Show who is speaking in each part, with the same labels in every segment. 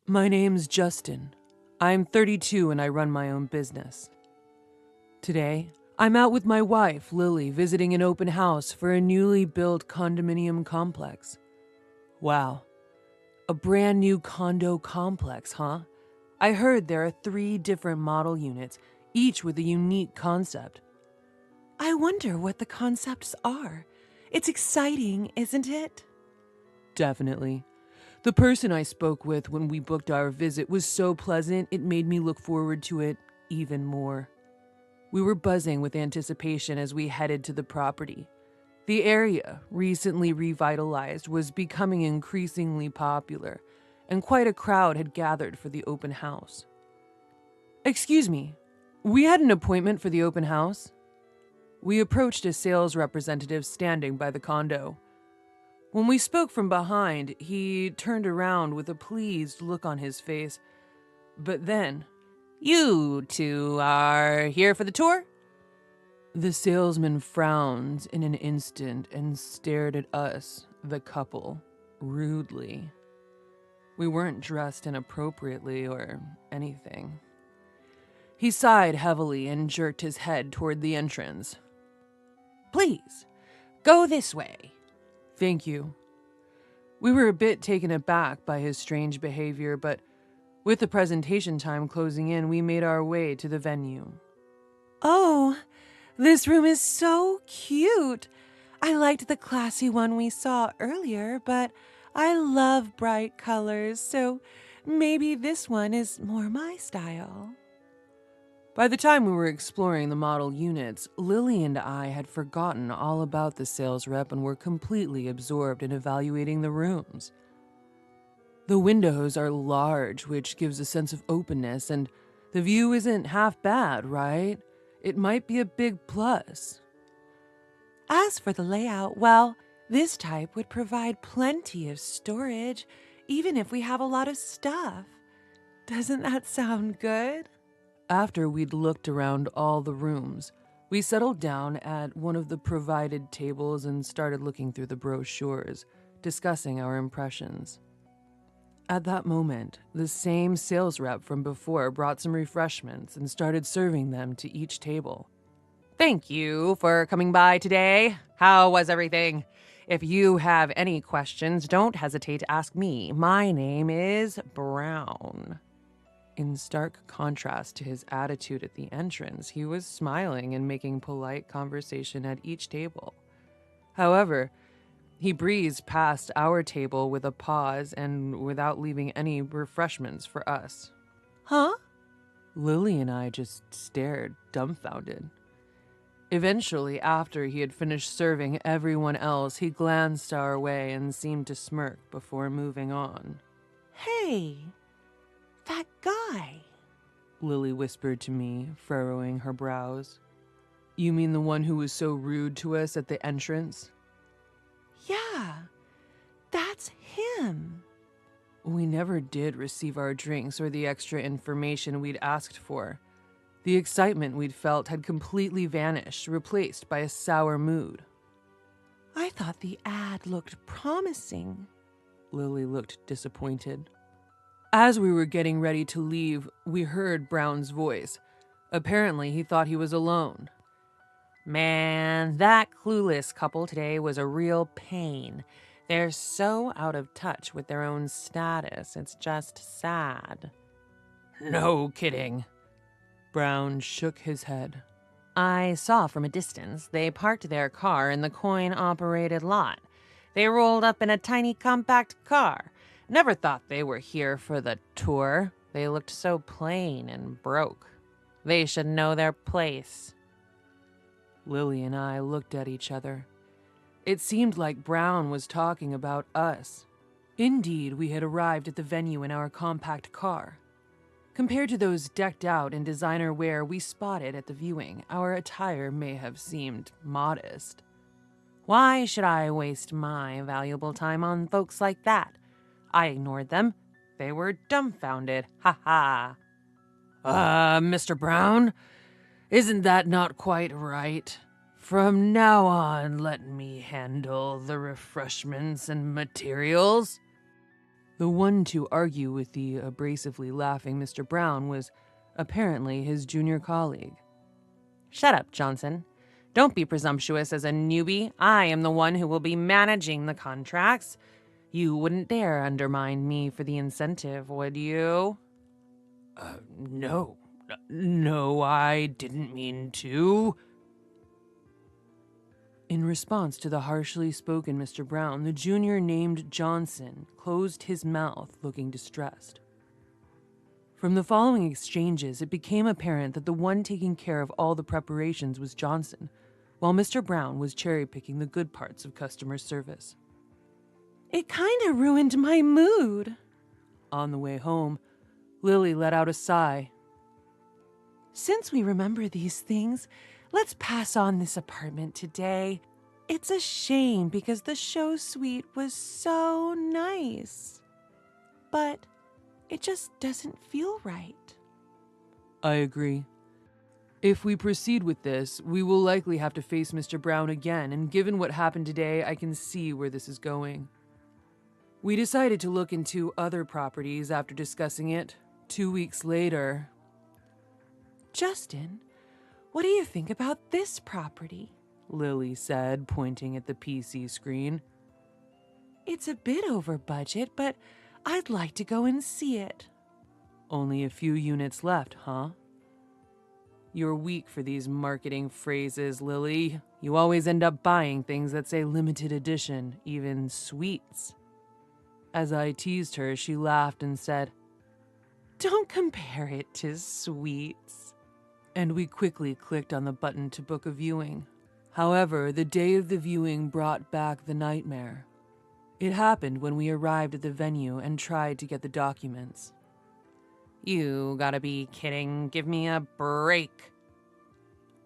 Speaker 1: My name's Justin. I'm 32 and I run my own business. Today, I'm out with my wife, Lily, visiting an open house for a newly built condominium complex. Wow, a brand new condo complex, huh? I heard there are 3 different model units, each with a unique concept.
Speaker 2: I wonder what the concepts are. It's exciting, isn't it?
Speaker 1: Definitely. The person I spoke with when we booked our visit was so pleasant it made me look forward to it even more. We were buzzing with anticipation as we headed to the property. The area, recently revitalized, was becoming increasingly popular, and quite a crowd had gathered for the open house. Excuse me, we had an appointment for the open house? We approached a sales representative standing by the condo. When we spoke from behind, he turned around with a pleased look on his face. But then, "You two are here for the tour?" The salesman frowned in an instant and stared at us, the couple, rudely. We weren't dressed inappropriately or anything. He sighed heavily and jerked his head toward the entrance. "Please, go this way." "Thank you." We were a bit taken aback by his strange behavior, but with the presentation time closing in, we made our way to the venue.
Speaker 2: Oh, this room is so cute. I liked the classy one we saw earlier, but I love bright colors, so maybe this one is more my style.
Speaker 1: By the time we were exploring the model units, Lily and I had forgotten all about the sales rep and were completely absorbed in evaluating the rooms. The windows are large, which gives a sense of openness, and the view isn't half bad, right? It might be a big plus.
Speaker 2: As for the layout, well, this type would provide plenty of storage, even if we have a lot of stuff. Doesn't that sound good?
Speaker 1: After we'd looked around all the rooms, we settled down at one of the provided tables and started looking through the brochures, discussing our impressions. At that moment, the same sales rep from before brought some refreshments and started serving them to each table. "Thank you for coming by today. How was everything? If you have any questions, don't hesitate to ask me. My name is Brown." In stark contrast to his attitude at the entrance, he was smiling and making polite conversation at each table. However, he breezed past our table with a pause and without leaving any refreshments for us.
Speaker 2: Huh?
Speaker 1: Lily and I just stared, dumbfounded. Eventually, after he had finished serving everyone else, he glanced our way and seemed to smirk before moving on.
Speaker 2: Hey, that guy.
Speaker 1: Lily whispered to me, furrowing her brows. "You mean the one who was so rude to us at the entrance?"
Speaker 2: Yeah, that's him.
Speaker 1: We never did receive our drinks or the extra information we'd asked for. The excitement we'd felt had completely vanished, replaced by a sour mood.
Speaker 2: I thought the ad looked promising.
Speaker 1: Lily looked disappointed. As we were getting ready to leave, we heard Brown's voice. Apparently, he thought he was alone. "Man, that clueless couple today was a real pain. They're so out of touch with their own status, it's just sad." "No kidding." Brown shook his head. "I saw from a distance they parked their car in the coin-operated lot. They rolled up in a tiny compact car. Never thought they were here for the tour. They looked so plain and broke. They should know their place." Lily and I looked at each other. It seemed like Brown was talking about us. Indeed, we had arrived at the venue in our compact car. Compared to those decked out in designer wear we spotted at the viewing, our attire may have seemed modest. Why should I waste my valuable time on folks like that? I ignored them. They were dumbfounded. Ha ha. Mr. Brown, isn't that not quite right? From now on, let me handle the refreshments and materials." The one to argue with the abrasively laughing Mr. Brown was apparently his junior colleague.
Speaker 3: Shut up, Johnson. Don't be presumptuous as a newbie. I am the one who will be managing the contracts. You wouldn't dare undermine me for the incentive, would you?
Speaker 1: No. No, I didn't mean to. In response to the harshly spoken Mr. Brown, the junior named Johnson closed his mouth, looking distressed. From the following exchanges, it became apparent that the one taking care of all the preparations was Johnson, while Mr. Brown was cherry-picking the good parts of customer service.
Speaker 2: It kind of ruined my mood.
Speaker 1: On the way home, Lily let out a sigh.
Speaker 2: Since we remember these things, let's pass on this apartment today. It's a shame because the show suite was so nice. But it just doesn't feel right.
Speaker 1: I agree. If we proceed with this, we will likely have to face Mr. Brown again, and given what happened today, I can see where this is going. We decided to look into other properties after discussing it. 2 weeks later...
Speaker 2: Justin, what do you think about this property?
Speaker 1: Lily said, pointing at the PC screen.
Speaker 2: It's a bit over budget, but I'd like to go and see it.
Speaker 1: Only a few units left, huh? You're weak for these marketing phrases, Lily. You always end up buying things that say limited edition, even suites. As I teased her, she laughed and said,
Speaker 2: Don't compare it to suites.
Speaker 1: And we quickly clicked on the button to book a viewing. However, the day of the viewing brought back the nightmare. It happened when we arrived at the venue and tried to get the documents.
Speaker 3: You gotta be kidding. Give me a break.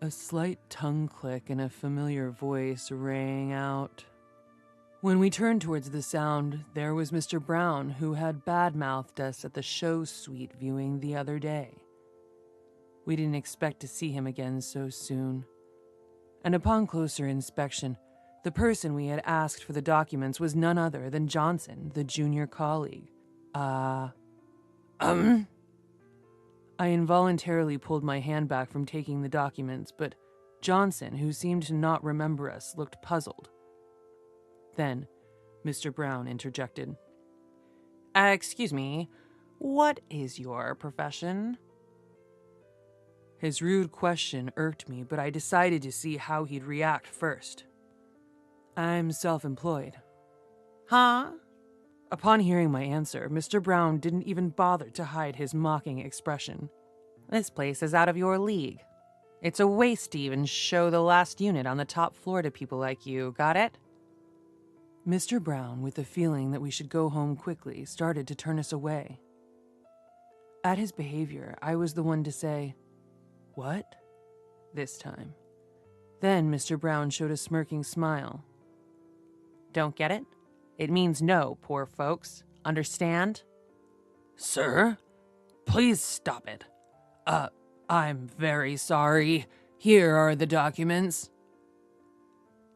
Speaker 1: A slight tongue click and a familiar voice rang out. When we turned towards the sound, there was Mr. Brown, who had bad-mouthed us at the show suite viewing the other day. We didn't expect to see him again so soon. And upon closer inspection, the person we had asked for the documents was none other than Johnson, the junior colleague. I involuntarily pulled my hand back from taking the documents, but Johnson, who seemed to not remember us, looked puzzled. Then, Mr. Brown interjected.
Speaker 3: Excuse me, what is your profession?
Speaker 1: His rude question irked me, but I decided to see how he'd react first. I'm self-employed.
Speaker 3: Huh?
Speaker 1: Upon hearing my answer, Mr. Brown didn't even bother to hide his mocking expression.
Speaker 3: This place is out of your league. It's a waste to even show the last unit on the top floor to people like you, got it?
Speaker 1: Mr. Brown, with the feeling that we should go home quickly, started to turn us away. At his behavior, I was the one to say, "What?" this time. Then Mr. Brown showed a smirking smile.
Speaker 3: Don't get it? It means no, poor folks. Understand?
Speaker 1: Sir, please stop it. I'm very sorry. Here are the documents.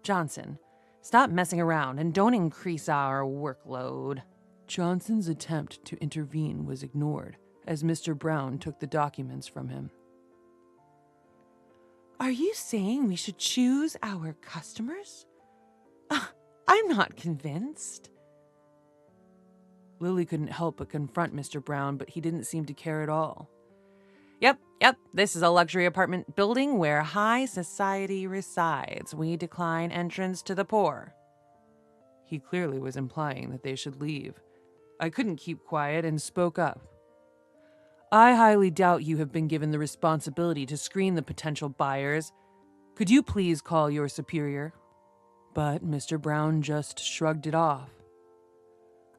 Speaker 3: Johnson, stop messing around and don't increase our workload.
Speaker 1: Johnson's attempt to intervene was ignored as Mr. Brown took the documents from him.
Speaker 2: Are you saying we should choose our customers? I'm not convinced.
Speaker 1: Lily couldn't help but confront Mr. Brown, but he didn't seem to care at all.
Speaker 3: Yep, this is a luxury apartment building where high society resides. We decline entrance to the poor.
Speaker 1: He clearly was implying that they should leave. I couldn't keep quiet and spoke up. I highly doubt you have been given the responsibility to screen the potential buyers. Could you please call your superior? But Mr. Brown just shrugged it off.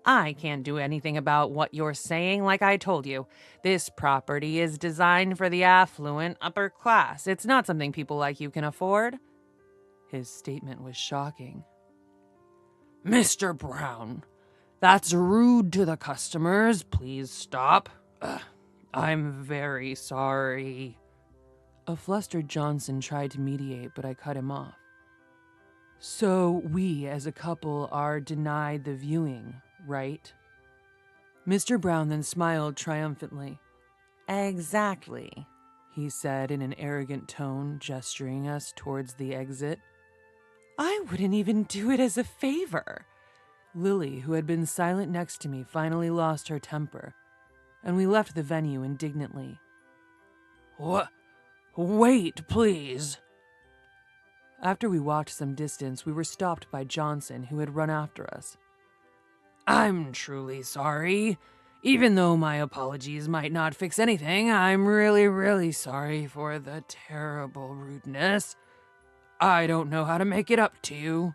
Speaker 3: I can't do anything about what you're saying. Like I told you, this property is designed for the affluent upper class. It's not something people like you can afford.
Speaker 1: His statement was shocking. Mr. Brown, that's rude to the customers. Please stop. I'm very sorry. A flustered Johnson tried to mediate, but I cut him off. So we, as a couple, are denied the viewing, right? Mr. Brown then smiled triumphantly.
Speaker 3: Exactly,
Speaker 1: He said in an arrogant tone, gesturing us towards the exit.
Speaker 2: I wouldn't even do it as a favor.
Speaker 1: Lily, who had been silent next to me, finally lost her temper, and we left the venue indignantly. What? Wait, please. After we walked some distance, we were stopped by Johnson, who had run after us. I'm truly sorry. Even though my apologies might not fix anything, I'm really, really sorry for the terrible rudeness. I don't know how to make it up to you.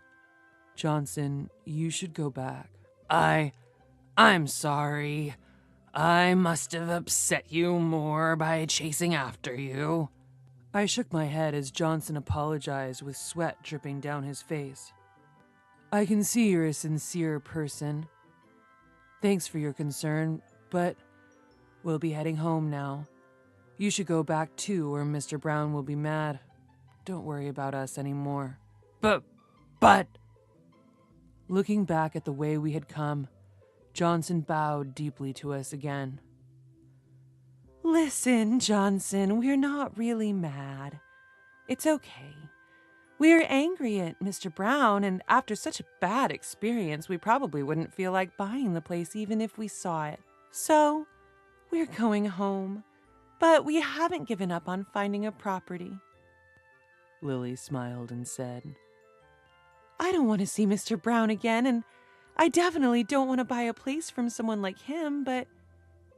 Speaker 1: Johnson, you should go back. I'm sorry. I must have upset you more by chasing after you. I shook my head as Johnson apologized with sweat dripping down his face. I can see you're a sincere person. Thanks for your concern, but we'll be heading home now. You should go back too, or Mr. Brown will be mad. Don't worry about us anymore. But... Looking back at the way we had come, Johnson bowed deeply to us again.
Speaker 2: Listen, Johnson, we're not really mad. It's okay. We're angry at Mr. Brown, and after such a bad experience, we probably wouldn't feel like buying the place even if we saw it. So, we're going home, but we haven't given up on finding a property.
Speaker 1: Lily smiled and said,
Speaker 2: I don't want to see Mr. Brown again, and I definitely don't want to buy a place from someone like him, but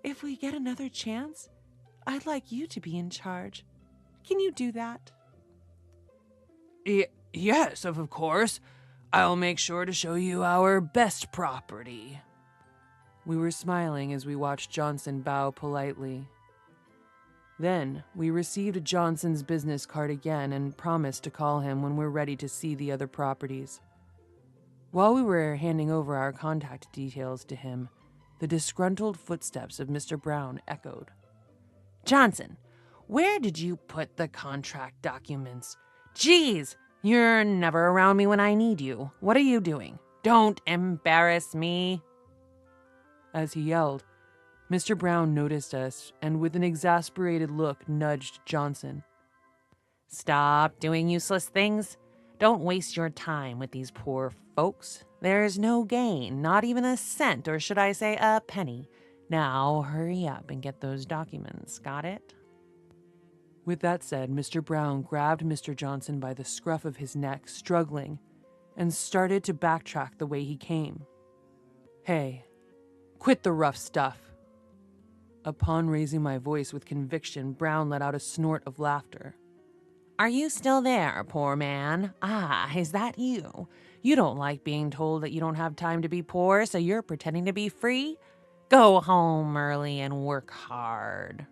Speaker 2: if we get another chance, I'd like you to be in charge. Can you do that?
Speaker 1: Yes, of course. I'll make sure to show you our best property. We were smiling as we watched Johnson bow politely. Then, we received Johnson's business card again and promised to call him when we're ready to see the other properties. While we were handing over our contact details to him, the disgruntled footsteps of Mr. Brown echoed.
Speaker 3: Johnson, where did you put the contract documents? Jeez, you're never around me when I need you. What are you doing? Don't embarrass me.
Speaker 1: As he yelled, Mr. Brown noticed us and with an exasperated look nudged Johnson.
Speaker 3: Stop doing useless things. Don't waste your time with these poor folks. There's no gain, not even a cent, or should I say a penny. Now hurry up and get those documents. Got it?
Speaker 1: With that said, Mr. Brown grabbed Mr. Johnson by the scruff of his neck, struggling, and started to backtrack the way he came. Hey, quit the rough stuff. Upon raising my voice with conviction, Brown let out a snort of laughter.
Speaker 3: Are you still there, poor man? Ah, is that you? You don't like being told that you don't have time to be poor, so you're pretending to be free? Go home early and work hard.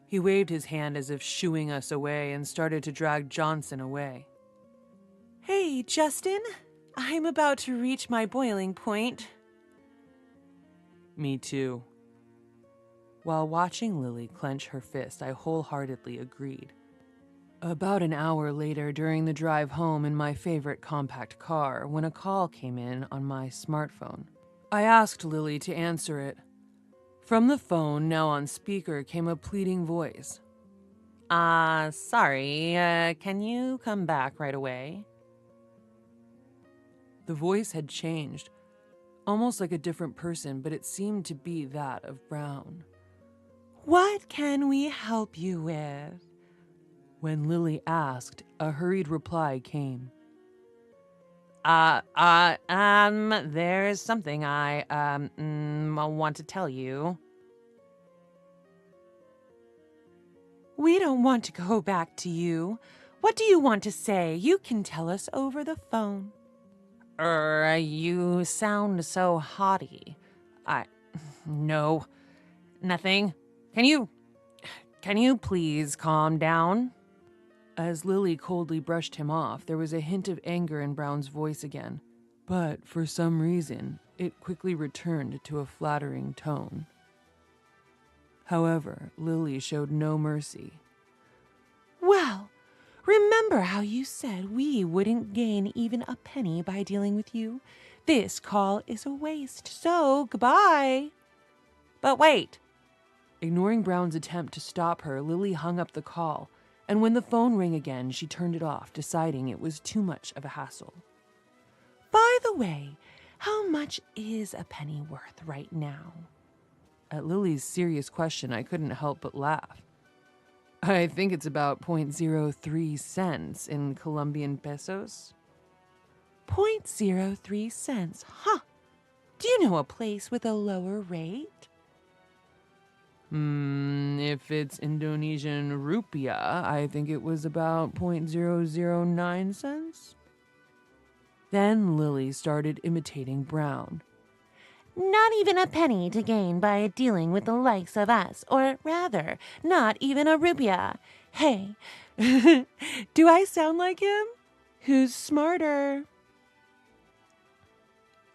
Speaker 1: He waved his hand as if shooing us away and started to drag Johnson away.
Speaker 2: Hey, Justin, I'm about to reach my boiling point.
Speaker 1: Me too. While watching Lily clench her fist, I wholeheartedly agreed. About an hour later, during the drive home in my favorite compact car, when a call came in on my smartphone, I asked Lily to answer it. From the phone, now on speaker, came a pleading voice.
Speaker 3: Sorry, can you come back right away?
Speaker 1: The voice had changed, almost like a different person, but it seemed to be that of Brown.
Speaker 2: What can we help you with?
Speaker 1: When Lily asked, a hurried reply came.
Speaker 3: There's something I want to tell you.
Speaker 2: We don't want to go back to you. What do you want to say? You can tell us over the phone.
Speaker 3: You sound so haughty. No, nothing. Can you please calm down?
Speaker 1: As Lily coldly brushed him off, there was a hint of anger in Brown's voice again, but for some reason, it quickly returned to a flattering tone. However, Lily showed no mercy.
Speaker 2: Well, remember how you said we wouldn't gain even a penny by dealing with you? This call is a waste, so goodbye.
Speaker 3: But wait.
Speaker 1: Ignoring Brown's attempt to stop her, Lily hung up the call, and when the phone rang again, she turned it off, deciding it was too much of a hassle.
Speaker 2: By the way, how much is a penny worth right now?
Speaker 1: At Lily's serious question, I couldn't help but laugh. I think it's about 0.03 cents in Colombian pesos.
Speaker 2: 0.03 cents, huh? Do you know a place with a lower rate?
Speaker 1: If it's Indonesian rupiah, I think it was about 0.009 cents. Then Lily started imitating Brown.
Speaker 2: Not even a penny to gain by dealing with the likes of us, or rather, not even a rupiah. Hey, do I sound like him? Who's smarter?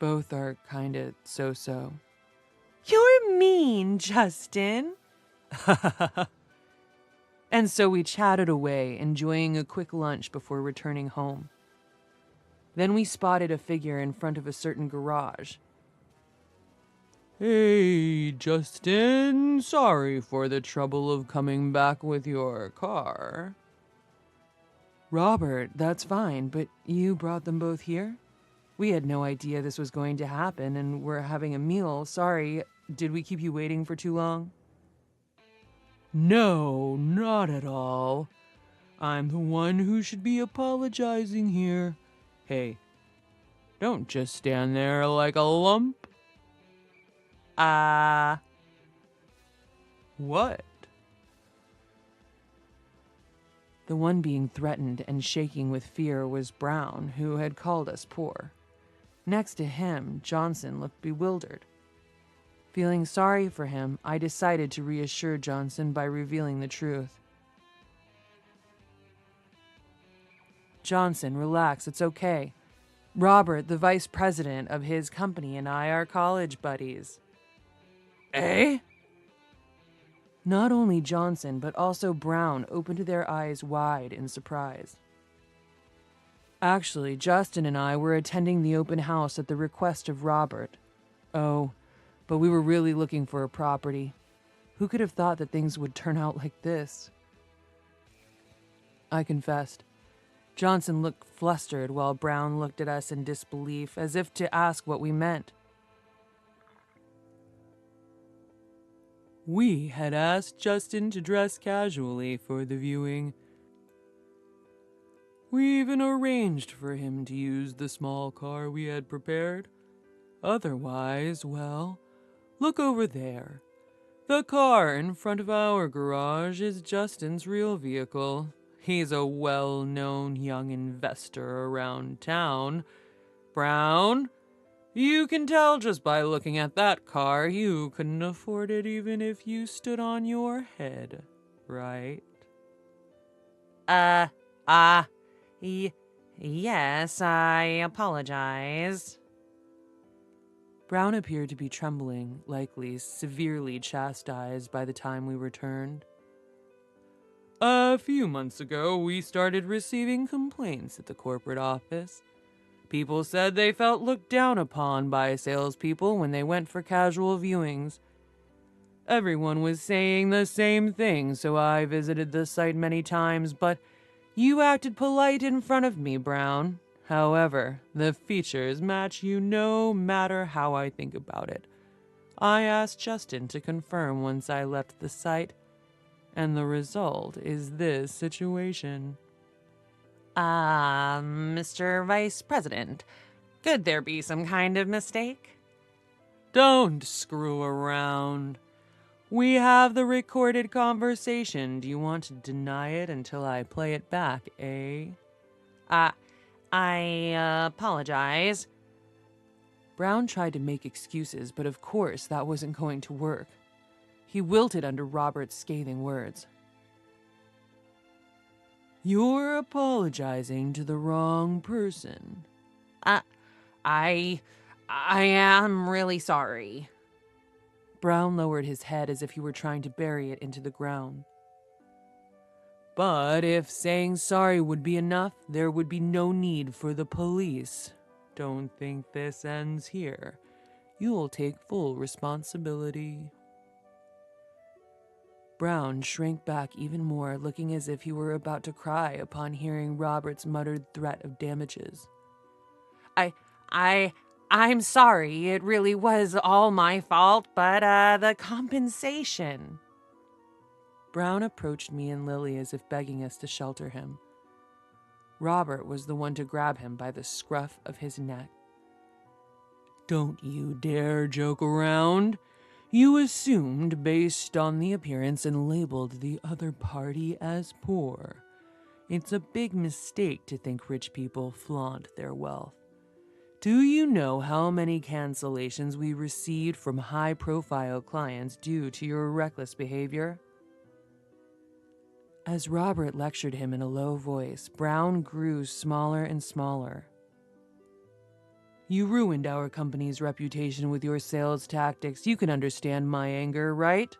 Speaker 1: Both are kinda so-so.
Speaker 2: You're mean, Justin.
Speaker 1: And so we chatted away, enjoying a quick lunch before returning home. Then we spotted a figure in front of a certain garage. Hey, Justin, sorry for the trouble of coming back with your car. Robert, that's fine, but you brought them both here? We had no idea this was going to happen, and we're having a meal. Sorry, did we keep you waiting for too long? No, not at all. I'm the one who should be apologizing here. Hey, don't just stand there like a lump. What? The one being threatened and shaking with fear was Brown, who had called us poor. Next to him, Johnson looked bewildered. Feeling sorry for him, I decided to reassure Johnson by revealing the truth. Johnson, relax, it's okay. Robert, the vice president of his company, and I are college buddies. Eh? Not only Johnson, but also Brown opened their eyes wide in surprise. Actually, Justin and I were attending the open house at the request of Robert. Oh, but we were really looking for a property. Who could have thought that things would turn out like this? I confessed. Johnson looked flustered while Brown looked at us in disbelief, as if to ask what we meant. We had asked Justin to dress casually for the viewing. We even arranged for him to use the small car we had prepared. Otherwise, well, look over there. The car in front of our garage is Justin's real vehicle. He's a well-known young investor around town. Brown, you can tell just by looking at that car you couldn't afford it even if you stood on your head, right?
Speaker 3: Yes, I apologize.
Speaker 1: Brown appeared to be trembling, likely severely chastised by the time we returned. A few months ago, we started receiving complaints at the corporate office. People said they felt looked down upon by salespeople when they went for casual viewings. Everyone was saying the same thing, so I visited the site many times, but you acted polite in front of me, Brown. However, the features match you no matter how I think about it. I asked Justin to confirm once I left the site, and the result is this situation.
Speaker 3: Mr. Vice President, could there be some kind of mistake?
Speaker 1: Don't screw around. We have the recorded conversation. Do you want to deny it until I play it back, eh?
Speaker 3: I apologize.
Speaker 1: Brown tried to make excuses, but of course that wasn't going to work. He wilted under Robert's scathing words. You're apologizing to the wrong person.
Speaker 3: I am really sorry.
Speaker 1: Brown lowered his head as if he were trying to bury it into the ground. But if saying sorry would be enough, there would be no need for the police. Don't think this ends here. You'll take full responsibility. Brown shrank back even more, looking as if he were about to cry upon hearing Robert's muttered threat of damages.
Speaker 3: I'm sorry. It really was all my fault, but the compensation.
Speaker 1: Brown approached me and Lily as if begging us to shelter him. Robert was the one to grab him by the scruff of his neck. "Don't you dare joke around. You assumed based on the appearance and labeled the other party as poor. It's a big mistake to think rich people flaunt their wealth. Do you know how many cancellations we received from high-profile clients due to your reckless behavior?" As Robert lectured him in a low voice, Brown grew smaller and smaller. "You ruined our company's reputation with your sales tactics. You can understand my anger, right?"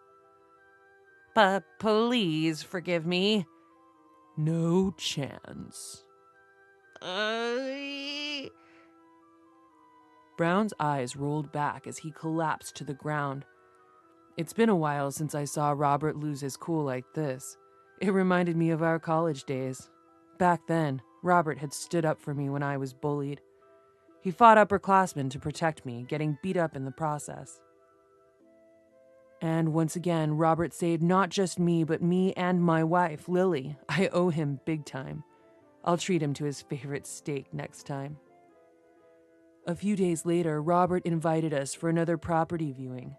Speaker 3: Please forgive me.
Speaker 1: "No chance." Brown's eyes rolled back as he collapsed to the ground. It's been a while since I saw Robert lose his cool like this. It reminded me of our college days. Back then, Robert had stood up for me when I was bullied. He fought upperclassmen to protect me, getting beat up in the process. And once again, Robert saved not just me, but me and my wife, Lily. I owe him big time. I'll treat him to his favorite steak next time. A few days later, Robert invited us for another property viewing.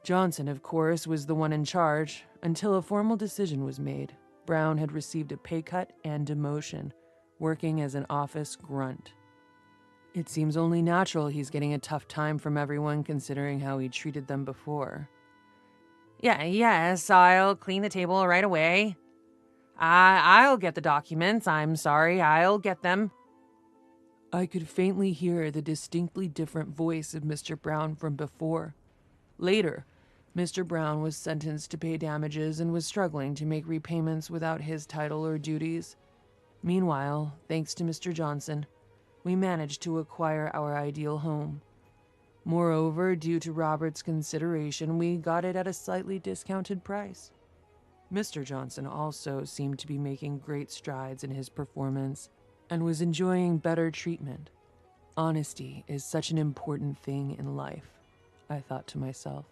Speaker 1: Johnson, of course, was the one in charge until a formal decision was made. Brown had received a pay cut and demotion, working as an office grunt. It seems only natural he's getting a tough time from everyone considering how he treated them before.
Speaker 3: Yes, I'll clean the table right away. I'll get the documents. I'm sorry, I'll get them.
Speaker 1: I could faintly hear the distinctly different voice of Mr. Brown from before. Later, Mr. Brown was sentenced to pay damages and was struggling to make repayments without his title or duties. Meanwhile, thanks to Mr. Johnson, we managed to acquire our ideal home. Moreover, due to Robert's consideration, we got it at a slightly discounted price. Mr. Johnson also seemed to be making great strides in his performance and was enjoying better treatment. Honesty is such an important thing in life, I thought to myself.